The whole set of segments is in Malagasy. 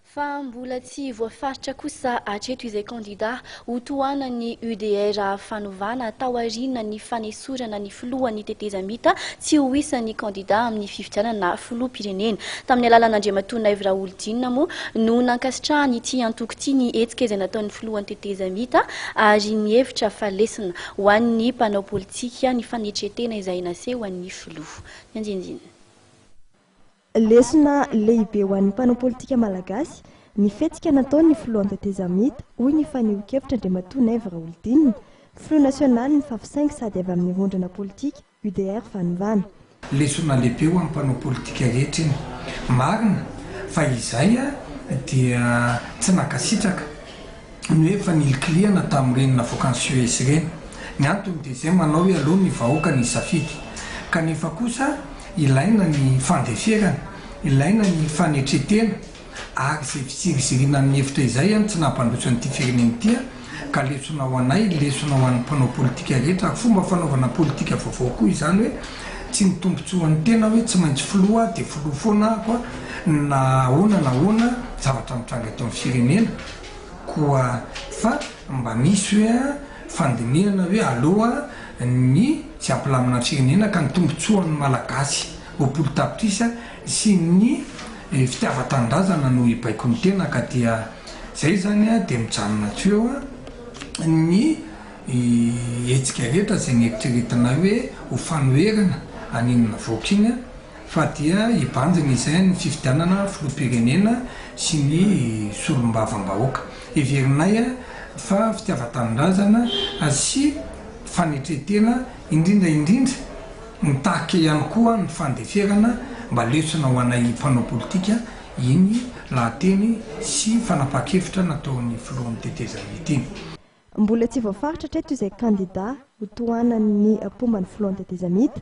Fa mbola tsy voafaritra kosa hatreto izay kandida ho tohanan'ny UDR-Fanovana taorian'ny fanesorana ny filohan'ny tetezamita tsy ho isan'ny kandida amin'ny fifidianana filoham-pirenena. Tamin'ny alalan'Andriamatoa Raholdina moa no nankasitrahany ity antoko ity ny hetsika izay nataon'ny filohan'ny tetezamita ary ny hevitra falesina ho an'ny mpanao politika ny fanetretena izay naseho an'ny filoha. Anjinjina. Lesona lehibe ho an'ny mpanao politika malagasy ny fetsika nataon'ny filohan'ny tetezamita hoy ny faneho-kevitra Andriamatoa Raholdina, filoha nasionaly ny fahafisaingy sady avy amin'ny vondrona politika UDR-Fanovana. Lesona lehibe ho an'ny mpanao politika rehetra iny marina fa izay dia tsy nakasitraka ny hoe fa nilikiliana tamin'ireny navoaka ny Suez ireny. Ny antony dia izay manao hoe aloha ny vahoaka ny safidy, kanefa kosa ilaina ny fandeferana, ilaina ny fanetretena ary izay fisirisirina ny hevitra izay tsy nampandroso an'ity firenena ity ka lesona ho anay, lesona ho an'ny mpanao politika rehetra. Fomba fanaovana politika vaovao koa izany hoe tsy mitombotsoan'ny tena hoe tsy maintsy filoha dia filoha foana koa na ahoana zavatra mitranga eto amin'ny firenena koa, fa mba misy hoe fandinihana hoe aloha ny tsy ampilamina firenena ka ny tombotsoan'ny malagasy ompolo tapitrisa sy ny fitiavan-tanindrazana no hibaiko ny tena ka dia zay zany dia mijanona tseo ny hetsika rehetra zay ny eritreretina hoe ho fanoherana aninona voaka iny fa dia hibanjina izay ny fifidianana filoham-pirenena sy ny solombavam-bahoaka. Heverinay fa fitiavan-tanindrazana sy fanetretena indrindra mitahika ihany koa ny fandeferana mba lesona ho anay mpanao politika iny lahateny sy fanapa-kevitra nataon'ny filohan'ny tetezamita iny. Mbola tsy voafaritra hatreto izay kandida ho tohanan'ny pomban'ny filohan'ny tetezamita.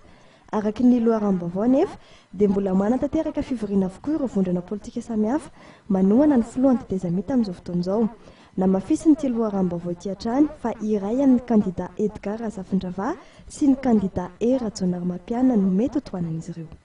Araky ny loharanom-baovao nefa dia mbola manan-tanteraka fivoriana avokoa ireo vondrona politika samihafa manohana ny filohan'ny tetezamita amin'izao fotoan'izao. Namafisy ny loharanom-baovao ity hatrany fa iray amin'ny kandida Edgar sy ny kandida Ratsonary Mapiana no mety ho tohanan'izy ireo.